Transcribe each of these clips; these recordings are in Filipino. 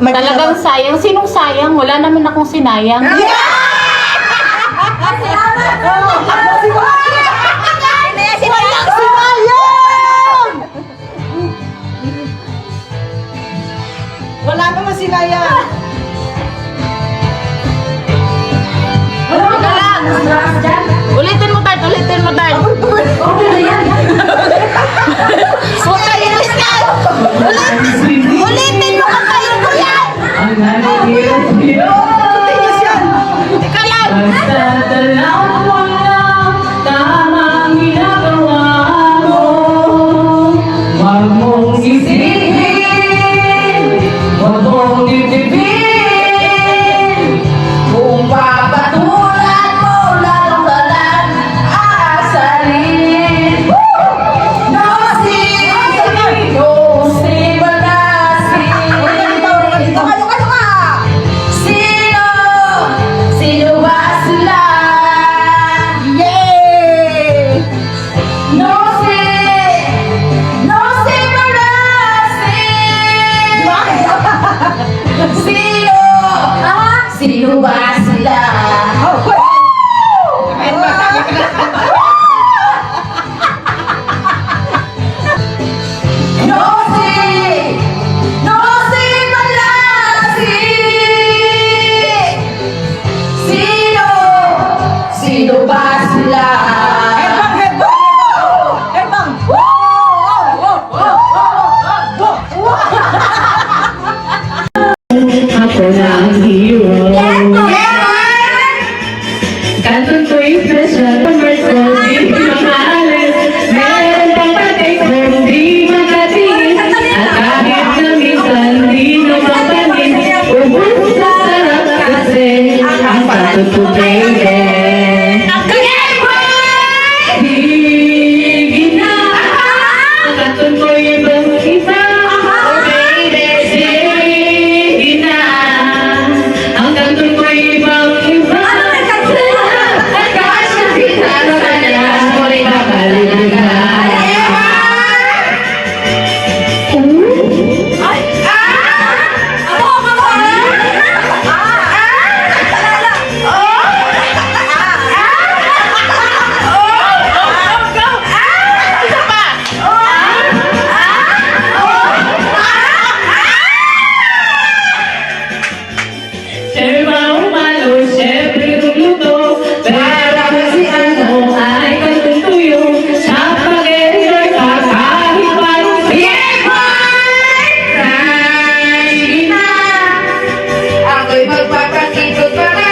Talagang sayang. Sinong sayang? Wala naman akong sinayang. Wala naman sinayang. Ulitin mo, Tart. Ulitin mo, Tart. Okay na yan. Ulitin mo, kakain ko yan. Tinis yan. sila. Kahit ba sabi ko na. Nosy! Nosy Malasi! Sino? Sino ba sila? Headbang, headbang! Headbang! Ako na ang hero. Kanton ko'y special, commerce ko, di mamahalis. Meron pang patik kung di makatingin. At kahit na minsan di napapanin, ubus sa sarap kasi ang patot ko, baby. Higit na, ang kanton ko'y ibang iba. Oh baby, sige na, ang kanton ko'y ibang iba. At kahit na kita sa kanya, mo'y babalik na. Siyempre umalo, siyempre lumuto, pero kasi ano ay katutuyo, sa pag-enjoy ka kahit paano. Yeah, boy! Sige na, ako'y magpapakikot pa na,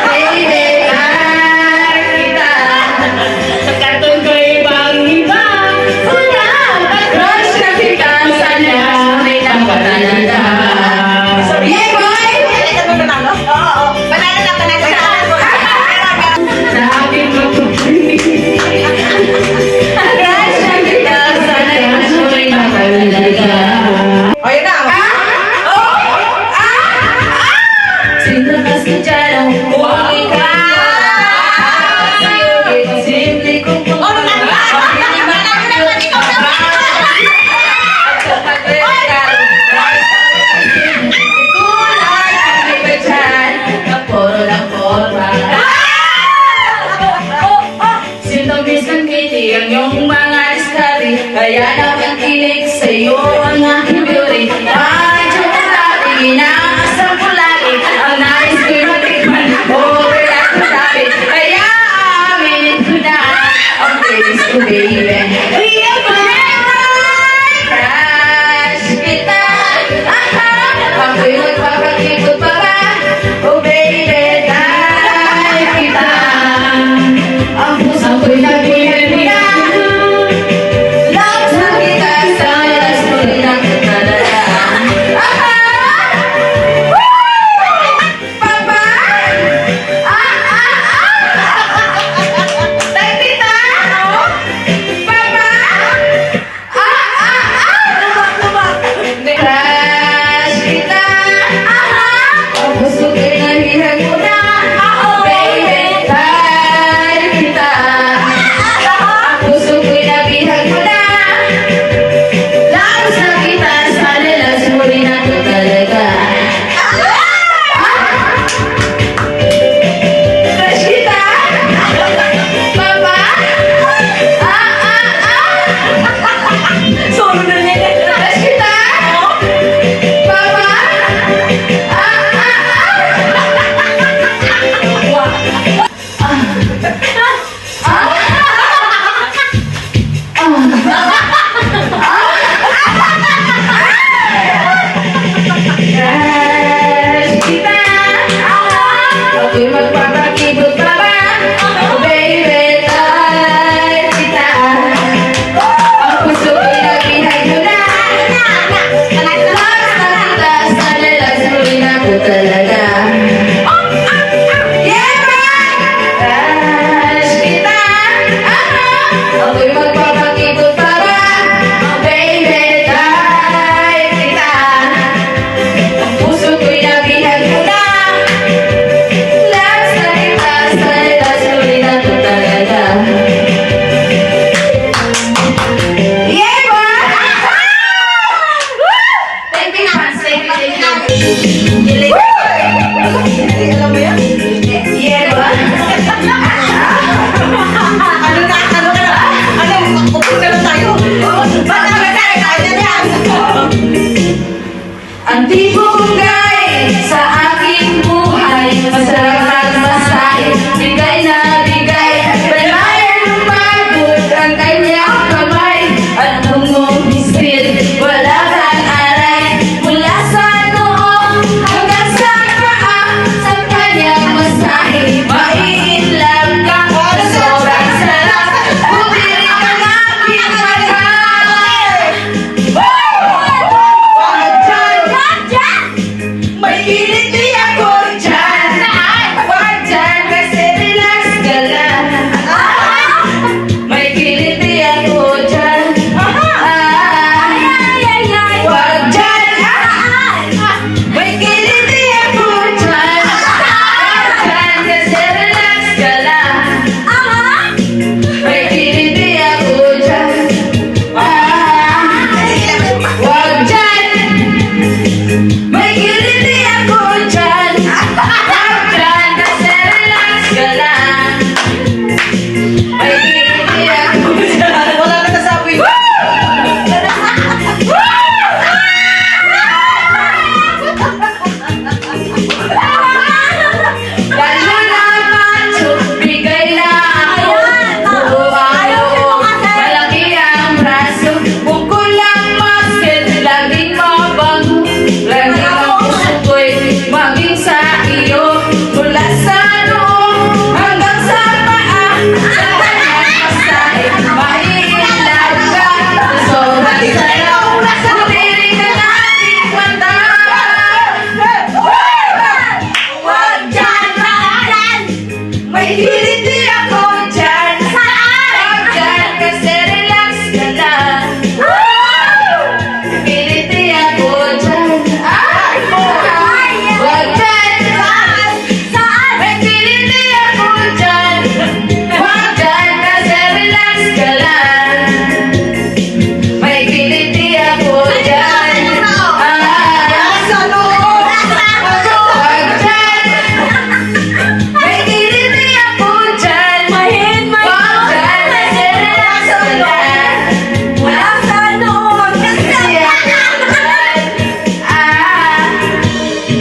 baby, ay kita. Sa karton ko ibang iba, wala, crush na kita sa niya, may napatalaga. Yeah, boy! Sa aking magpupunin, crush na kita sa niya, may napatalaga. O, yun na. Sino kasi dyan ang huli ka? Simple kong ang iyong mga diskari, kaya naman kilig sa'yo ang aking beauty. Bakit yung dati, inaasam ko lagi, ang nais ko'y matikman, over at masabi, kaya aminin ko na, ang praise ko, baby. Real crush kita, ako'y magpapakikot pa ba, oh baby, dahil kita, ang puso ko'y nagbihan mo na. Love sa kita sa alas mo rin ang talaga. Papa! Tay tita! Papa! Crush kita! Ang puso ko'y nagbihan mo na. Baby, dahil kita. Ang puso ko'y nabihag mo na. Lalo sa kita, sa lilas mo rin ako talaga. Crush kita? Papa? Solo na nila. Crush kita? Papa? Crush kita. Ako'y magpapakibot pa ba? Oh baby, dahil kita. Ang puso ko'y nabihag mo na. Love sa kita, sa lilas mo rin ako talaga. Yeah, man! Crush kita. Ako'y magpapakibot pa ba? Oh baby, dahil kita. Ang puso ko'y nabihag mo na. Love sa Mula sa noo hanggang sa paa, sa kanyang pasahe, maiilaw ka sa sobrang sayaw. Putirin ka nating mata. Huwag dyan maalan, may kiliti ako dyan. Huwag dyan kasi relax ka lang. Kiliti ako dyan. Huwag dyan, may kiliti ako dyan. Huwag dyan kasi relax ka lang. May kiliti ako dyan. Sa loob. Huwag dyan, may kiliti ako dyan. Huwag dyan kasi relax ka lang. Wala sa loob kasi ako dyan.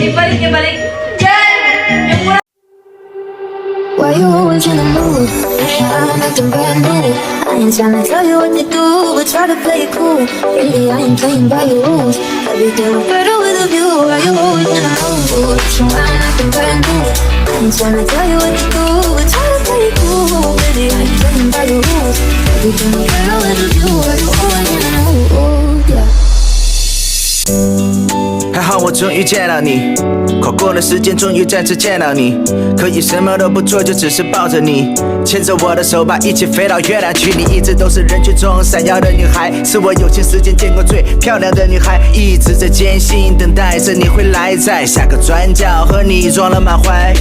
Ibalik. Dyan. Yung mura. Why you always in the mood? I'm acting brand new. I ain't trying to tell you what to do, but try to play it cool. Really, I ain't playing by your rules. Everything look better with a view. Why you always in the mood? So I'm acting brand new. I ain't trying to tell you what to do, but try to play it cool. Really, I ain't playing by your rules. Everything look better with a view. Why you always in the mood? Yeah. 还好我终于见到你，跨过了时间，终于再次见到你。可以什么都不做，就只是抱着你，牵着我的手，把一起飞到月亮去。你一直都是人群中闪耀的女孩，是我有生时间见过最漂亮的女孩。一直在艰辛等待着你回来，在下个转角和你撞了满怀。